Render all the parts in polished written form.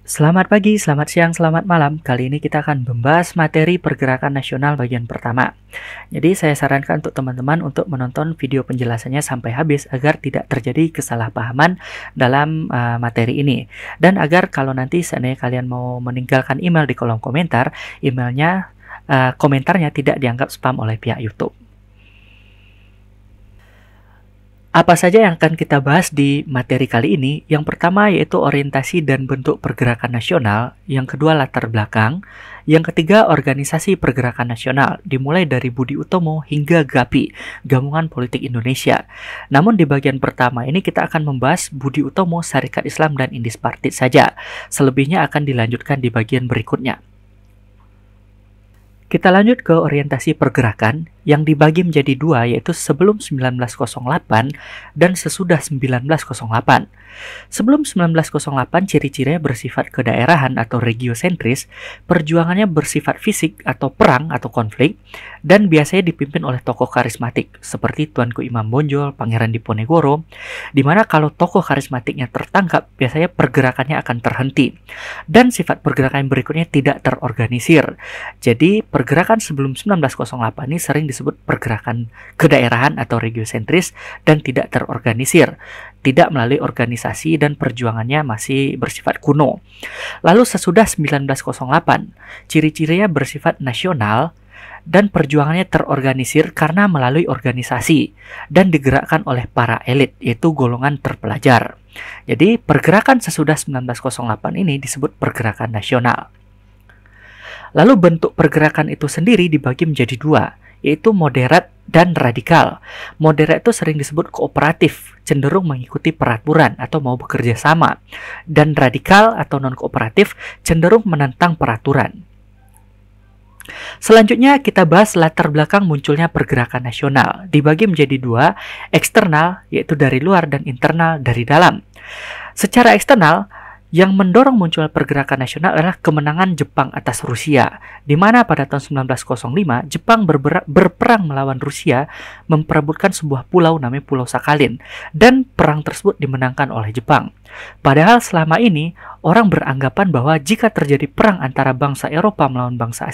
Selamat pagi, selamat siang, selamat malam. Kali ini kita akan membahas materi pergerakan nasional bagian pertama. Jadi saya sarankan untuk teman-teman untuk menonton video penjelasannya sampai habis agar tidak terjadi kesalahpahaman dalam materi ini. Dan agar kalau nanti seandainya kalian mau meninggalkan email di kolom komentar, komentarnya tidak dianggap spam oleh pihak YouTube. Apa saja yang akan kita bahas di materi kali ini? Yang pertama yaitu orientasi dan bentuk pergerakan nasional, yang kedua latar belakang, yang ketiga organisasi pergerakan nasional, dimulai dari Budi Utomo hingga GAPI, Gabungan Politik Indonesia. Namun di bagian pertama ini kita akan membahas Budi Utomo, Sarekat Islam dan Indis Partid saja. Selebihnya akan dilanjutkan di bagian berikutnya. Kita lanjut ke orientasi pergerakan yang dibagi menjadi dua, yaitu sebelum 1908 dan sesudah 1908. Sebelum 1908, ciri-cirinya bersifat kedaerahan atau regiosentris, perjuangannya bersifat fisik atau perang atau konflik, dan biasanya dipimpin oleh tokoh karismatik seperti Tuanku Imam Bonjol, Pangeran Diponegoro, di mana kalau tokoh karismatiknya tertangkap, biasanya pergerakannya akan terhenti. Dan sifat pergerakan berikutnya tidak terorganisir. Jadi, pergerakan sebelum 1908 ini sering disebut pergerakan kedaerahan atau regiosentris dan tidak terorganisir, tidak melalui organisasi dan perjuangannya masih bersifat kuno. Lalu sesudah 1908, ciri-cirinya bersifat nasional dan perjuangannya terorganisir karena melalui organisasi dan digerakkan oleh para elit, yaitu golongan terpelajar. Jadi pergerakan sesudah 1908 ini disebut pergerakan nasional. Lalu bentuk pergerakan itu sendiri dibagi menjadi dua, yaitu moderat dan radikal. Moderat itu sering disebut kooperatif, cenderung mengikuti peraturan atau mau bekerja sama. Dan radikal atau non-kooperatif cenderung menentang peraturan. Selanjutnya kita bahas latar belakang munculnya pergerakan nasional. Dibagi menjadi dua, eksternal yaitu dari luar dan internal dari dalam. Secara eksternal, yang mendorong munculnya pergerakan nasional adalah kemenangan Jepang atas Rusia, di mana pada tahun 1905 Jepang berperang melawan Rusia memperebutkan sebuah pulau namanya Pulau Sakhalin, dan perang tersebut dimenangkan oleh Jepang. Padahal selama ini orang beranggapan bahwa jika terjadi perang antara bangsa Eropa melawan bangsa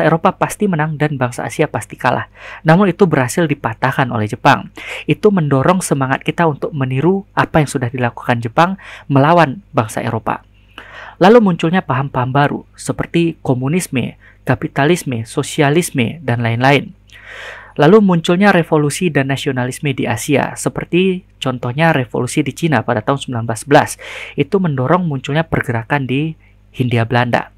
Eropa pasti menang dan bangsa Asia pasti kalah. Namun itu berhasil dipatahkan oleh Jepang. Itu mendorong semangat kita untuk meniru apa yang sudah dilakukan Jepang melawan bangsa Eropa. Lalu munculnya paham-paham baru seperti komunisme, kapitalisme, sosialisme, dan lain-lain. Lalu munculnya revolusi dan nasionalisme di Asia, seperti contohnya revolusi di Cina pada tahun 1911. Itu mendorong munculnya pergerakan di Hindia Belanda.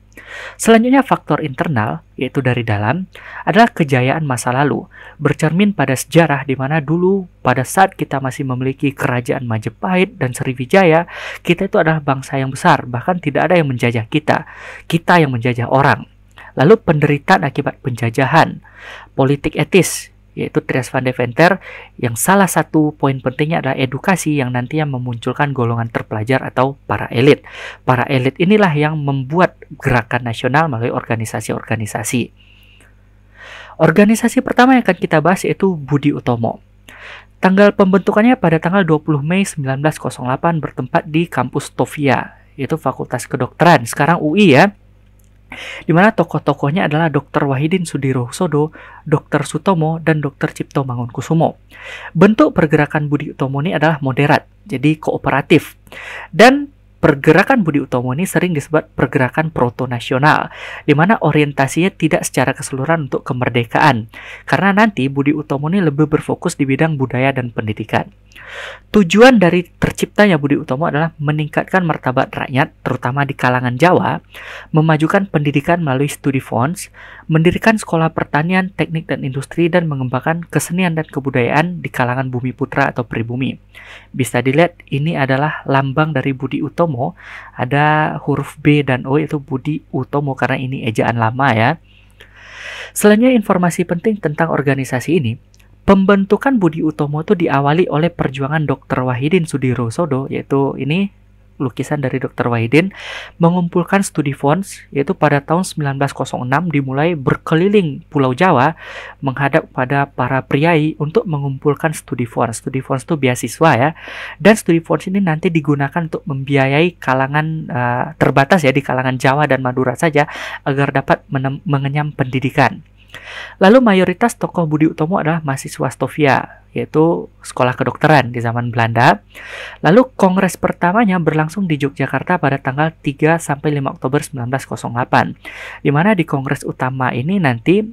Selanjutnya faktor internal, yaitu dari dalam, adalah kejayaan masa lalu, bercermin pada sejarah di mana dulu pada saat kita masih memiliki kerajaan Majapahit dan Sriwijaya, kita itu adalah bangsa yang besar, bahkan tidak ada yang menjajah kita yang menjajah orang. Lalu penderitaan akibat penjajahan, politik etis, yaitu Trias van Deventer, yang salah satu poin pentingnya adalah edukasi yang nantinya memunculkan golongan terpelajar atau para elit. Para elit inilah yang membuat gerakan nasional melalui organisasi-organisasi. Organisasi pertama yang akan kita bahas yaitu Budi Utomo. Tanggal pembentukannya pada tanggal 20 Mei 1908 bertempat di kampus Stovia, yaitu Fakultas Kedokteran, sekarang UI ya. Di mana tokoh-tokohnya adalah Dr. Wahidin Sudirohusodo, Dr. Sutomo, dan Dr. Cipto Mangunkusumo. Bentuk pergerakan Budi Utomo ini adalah moderat, jadi kooperatif. Dan pergerakan Budi Utomo ini sering disebut pergerakan proto-nasional, di mana orientasinya tidak secara keseluruhan untuk kemerdekaan, karena nanti Budi Utomo ini lebih berfokus di bidang budaya dan pendidikan. Tujuan dari terciptanya Budi Utomo adalah meningkatkan martabat rakyat, terutama di kalangan Jawa, memajukan pendidikan melalui studi fonds, mendirikan sekolah pertanian, teknik dan industri, dan mengembangkan kesenian dan kebudayaan di kalangan bumi putra atau pribumi. Bisa dilihat ini adalah lambang dari Budi Utomo, ada huruf B dan O yaitu Budi Utomo karena ini ejaan lama ya. Selanjutnya informasi penting tentang organisasi ini. Pembentukan Budi Utomo itu diawali oleh perjuangan Dr. Wahidin Sudirohusodo, yaitu ini lukisan dari Dr. Wahidin, mengumpulkan studi fonds, yaitu pada tahun 1906 dimulai berkeliling Pulau Jawa menghadap pada para priai untuk mengumpulkan studi fonds. Studi fonds itu beasiswa ya, dan studi fonds ini nanti digunakan untuk membiayai kalangan terbatas ya, di kalangan Jawa dan Madura saja, agar dapat mengenyam pendidikan. Lalu mayoritas tokoh Budi Utomo adalah mahasiswa Stovia, yaitu sekolah kedokteran di zaman Belanda. Lalu kongres pertamanya berlangsung di Yogyakarta pada tanggal 3 sampai 5 Oktober 1908. Di mana di kongres utama ini nanti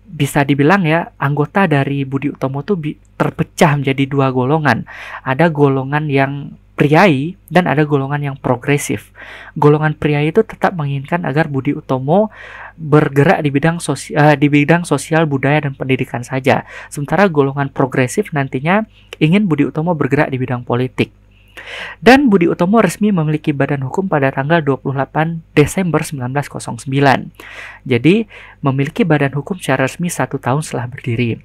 bisa dibilang ya, anggota dari Budi Utomo itu terpecah menjadi dua golongan. Ada golongan yang priai dan ada golongan yang progresif. Golongan priai itu tetap menginginkan agar Budi Utomo bergerak di bidang sosial, budaya, dan pendidikan saja. Sementara golongan progresif nantinya ingin Budi Utomo bergerak di bidang politik. Dan Budi Utomo resmi memiliki badan hukum pada tanggal 28 Desember 1909. Jadi memiliki badan hukum secara resmi 1 tahun setelah berdiri.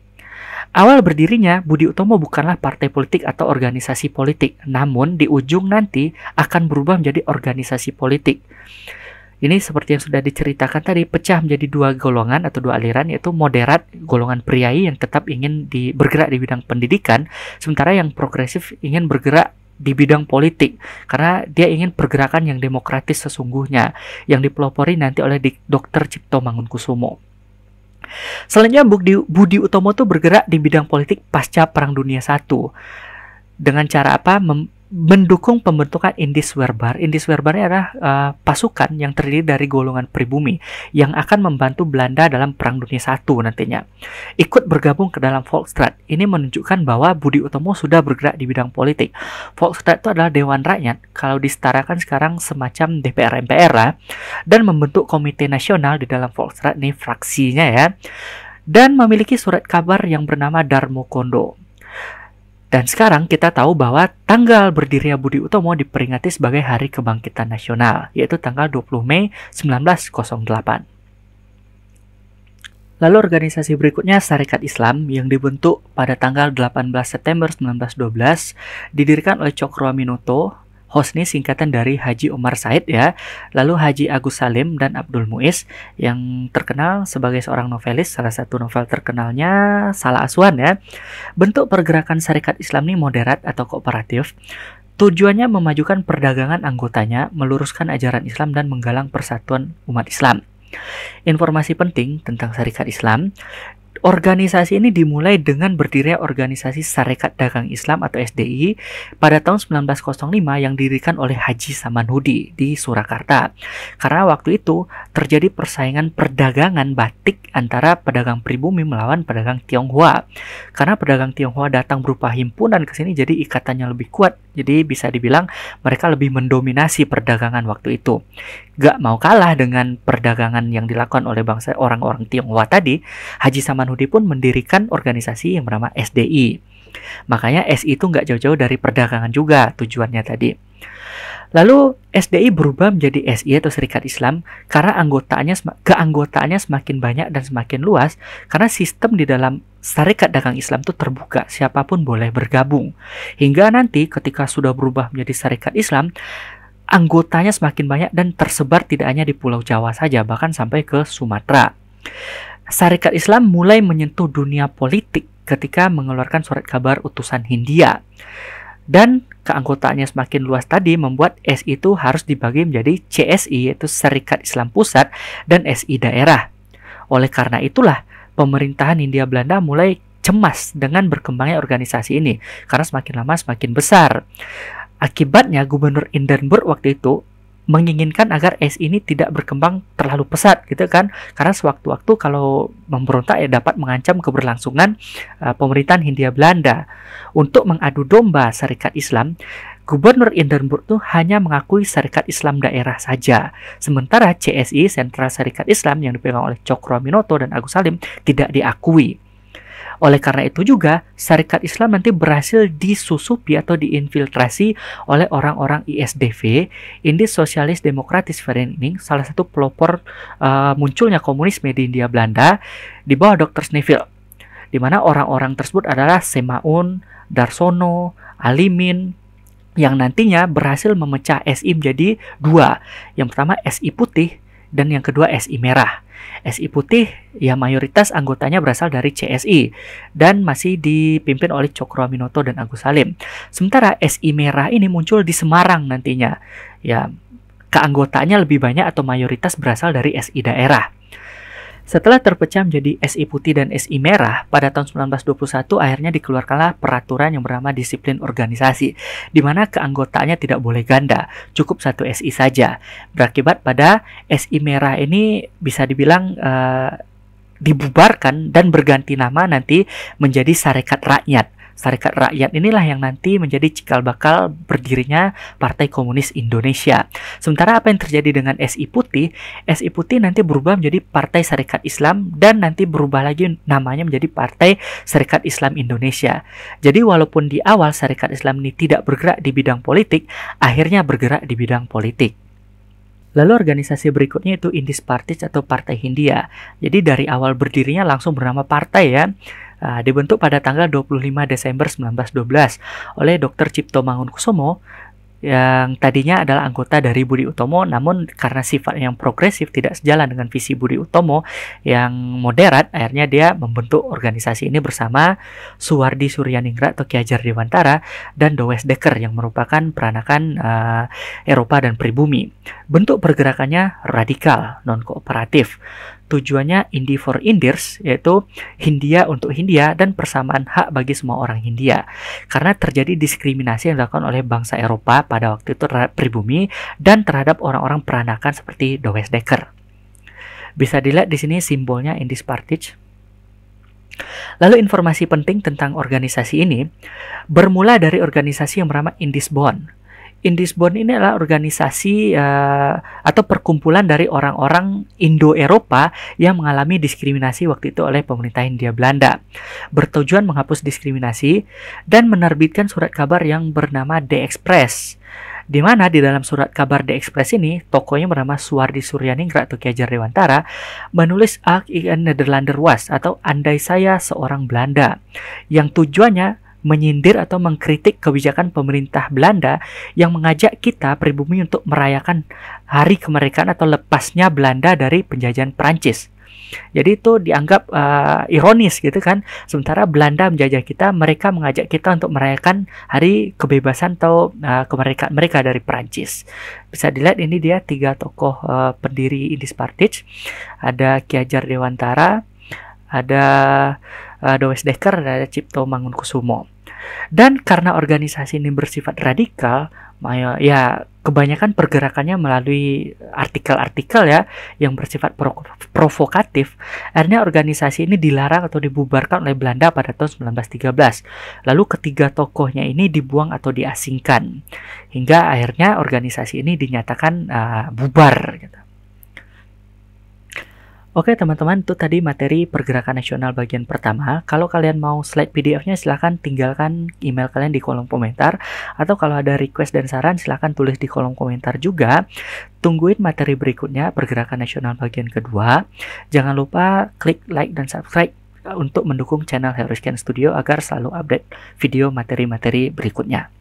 Awal berdirinya, Budi Utomo bukanlah partai politik atau organisasi politik, namun di ujung nanti akan berubah menjadi organisasi politik. Ini seperti yang sudah diceritakan tadi, pecah menjadi dua golongan atau dua aliran, yaitu moderat, golongan priai yang tetap ingin bergerak di bidang pendidikan, sementara yang progresif ingin bergerak di bidang politik, karena dia ingin pergerakan yang demokratis sesungguhnya, yang dipelopori nanti oleh Dr. Cipto Mangunkusumo. Selanjutnya Budi Utomo itu bergerak di bidang politik pasca Perang Dunia I. Dengan cara apa? Mendukung pembentukan Indiswerbar. Indiswerbar adalah pasukan yang terdiri dari golongan pribumi yang akan membantu Belanda dalam Perang Dunia I nantinya. Ikut bergabung ke dalam Volksraad. Ini menunjukkan bahwa Budi Utomo sudah bergerak di bidang politik. Volksraad itu adalah Dewan Rakyat, kalau disetarakan sekarang semacam DPR MPR lah, dan membentuk komite nasional di dalam Volksraad, ini fraksinya ya, dan memiliki surat kabar yang bernama Darmo Kondo. Dan sekarang kita tahu bahwa tanggal berdirinya Budi Utomo diperingati sebagai Hari Kebangkitan Nasional, yaitu tanggal 20 Mei 1908. Lalu organisasi berikutnya Sarekat Islam yang dibentuk pada tanggal 18 September 1912, didirikan oleh Cokroaminoto. Hosni singkatan dari Haji Omar Said ya, lalu Haji Agus Salim dan Abdul Muiz yang terkenal sebagai seorang novelis. Salah satu novel terkenalnya Salah Asuhan ya. Bentuk pergerakan Sarekat Islam ini moderat atau kooperatif. Tujuannya memajukan perdagangan anggotanya, meluruskan ajaran Islam, dan menggalang persatuan umat Islam. Informasi penting tentang Sarekat Islam. Organisasi ini dimulai dengan berdirinya organisasi Sarekat Dagang Islam atau SDI pada tahun 1905 yang didirikan oleh Haji Samanhudi di Surakarta. Karena waktu itu terjadi persaingan perdagangan batik antara pedagang pribumi melawan pedagang Tionghoa. Karena pedagang Tionghoa datang berupa himpunan ke sini, jadi ikatannya lebih kuat. Jadi bisa dibilang mereka lebih mendominasi perdagangan waktu itu. Gak mau kalah dengan perdagangan yang dilakukan oleh bangsa orang-orang Tionghoa tadi, Haji Samanhudi pun mendirikan organisasi yang bernama SDI. Makanya SI itu nggak jauh-jauh dari perdagangan juga tujuannya tadi. Lalu SDI berubah menjadi SI atau Serikat Islam karena keanggotaannya semakin banyak dan semakin luas, karena sistem di dalam Sarekat Dagang Islam itu terbuka, siapapun boleh bergabung. Hingga nanti ketika sudah berubah menjadi Sarekat Islam, anggotanya semakin banyak dan tersebar tidak hanya di Pulau Jawa saja, bahkan sampai ke Sumatera. Sarekat Islam mulai menyentuh dunia politik ketika mengeluarkan surat kabar utusan Hindia. Dan keanggotaannya semakin luas tadi membuat SI itu harus dibagi menjadi CSI, yaitu Serikat Islam Pusat, dan SI Daerah. Oleh karena itulah, pemerintahan Hindia Belanda mulai cemas dengan berkembangnya organisasi ini, karena semakin lama semakin besar. Akibatnya Gubernur Hindenburg waktu itu menginginkan agar SI ini tidak berkembang terlalu pesat gitu kan, karena sewaktu-waktu kalau memberontak ya dapat mengancam keberlangsungan pemerintahan Hindia Belanda. Untuk mengadu domba Sarekat Islam, Gubernur Hindenburg itu hanya mengakui Sarekat Islam daerah saja, sementara CSI, Sentra Sarekat Islam yang dipegang oleh Cokroaminoto dan Agus Salim, tidak diakui. Oleh karena itu juga, Sarekat Islam nanti berhasil disusupi atau diinfiltrasi oleh orang-orang ISDV, Indis Sosialis Demokratis Vereniging, salah satu pelopor munculnya komunisme di Hindia Belanda di bawah Dr. Sneville, di mana orang-orang tersebut adalah Semaun, Darsono, Alimin, yang nantinya berhasil memecah SI menjadi dua. Yang pertama SI putih dan yang kedua SI merah. SI putih ya mayoritas anggotanya berasal dari CSI dan masih dipimpin oleh Cokroaminoto dan Agus Salim. Sementara SI merah ini muncul di Semarang nantinya. Ya, keanggotaannya lebih banyak atau mayoritas berasal dari SI daerah. Setelah terpecah menjadi SI putih dan SI merah, pada tahun 1921 akhirnya dikeluarkanlah peraturan yang bernama disiplin organisasi, di mana keanggotaannya tidak boleh ganda, cukup satu SI saja. Berakibat pada SI merah ini bisa dibilang dibubarkan dan berganti nama nanti menjadi Sarekat Rakyat. Sarekat Rakyat inilah yang nanti menjadi cikal bakal berdirinya Partai Komunis Indonesia. Sementara apa yang terjadi dengan SI Putih? SI Putih nanti berubah menjadi Partai Sarekat Islam dan nanti berubah lagi namanya menjadi Partai Sarekat Islam Indonesia. Jadi walaupun di awal Sarekat Islam ini tidak bergerak di bidang politik, akhirnya bergerak di bidang politik. Lalu organisasi berikutnya itu Indis Partij atau Partai Hindia. Jadi dari awal berdirinya langsung bernama partai ya. Dibentuk pada tanggal 25 Desember 1912 oleh Dr. Cipto Mangunkusumo yang tadinya adalah anggota dari Budi Utomo, namun karena sifat yang progresif tidak sejalan dengan visi Budi Utomo yang moderat, akhirnya dia membentuk organisasi ini bersama Suwardi Suryaningrat atau Ki Hajar Dewantara dan Dowes Dekker yang merupakan peranakan Eropa dan pribumi. Bentuk pergerakannya radikal, non-kooperatif. Tujuannya Indi for Indirs, yaitu Hindia untuk Hindia dan persamaan hak bagi semua orang Hindia. Karena terjadi diskriminasi yang dilakukan oleh bangsa Eropa pada waktu itu terhadap pribumi dan terhadap orang-orang peranakan seperti Dowes Dekker. Bisa dilihat di sini simbolnya Indis Partij. Lalu informasi penting tentang organisasi ini bermula dari organisasi yang bernama Indisbond. Indisbond ini adalah organisasi atau perkumpulan dari orang-orang Indo-Eropa yang mengalami diskriminasi waktu itu oleh pemerintah Hindia Belanda. Bertujuan menghapus diskriminasi dan menerbitkan surat kabar yang bernama De Express. Di mana di dalam surat kabar De Express ini, tokohnya bernama Suwardi Suryaningrat atau Ki Hajar Dewantara menulis Ak ik een Nederlander was atau andai saya seorang Belanda, yang tujuannya menyindir atau mengkritik kebijakan pemerintah Belanda yang mengajak kita pribumi untuk merayakan hari kemerdekaan atau lepasnya Belanda dari penjajahan Prancis. Jadi itu dianggap ironis gitu kan. Sementara Belanda menjajah kita, mereka mengajak kita untuk merayakan hari kebebasan atau kemerdekaan mereka dari Prancis. Bisa dilihat ini dia 3 tokoh pendiri Indis Partij. Ada Ki Hajar Dewantara, ada Dowes Dekker, dan ada Cipto Mangunkusumo. Dan karena organisasi ini bersifat radikal, ya kebanyakan pergerakannya melalui artikel-artikel ya yang bersifat provokatif. Akhirnya organisasi ini dilarang atau dibubarkan oleh Belanda pada tahun 1913. Lalu ketiga tokohnya ini dibuang atau diasingkan hingga akhirnya organisasi ini dinyatakan bubar gitu. Oke teman-teman, itu tadi materi pergerakan nasional bagian pertama. Kalau kalian mau slide PDF-nya silahkan tinggalkan email kalian di kolom komentar. Atau kalau ada request dan saran silahkan tulis di kolom komentar juga. Tungguin materi berikutnya pergerakan nasional bagian kedua. Jangan lupa klik like dan subscribe untuk mendukung channel Heroiscan Studio agar selalu update video materi-materi berikutnya.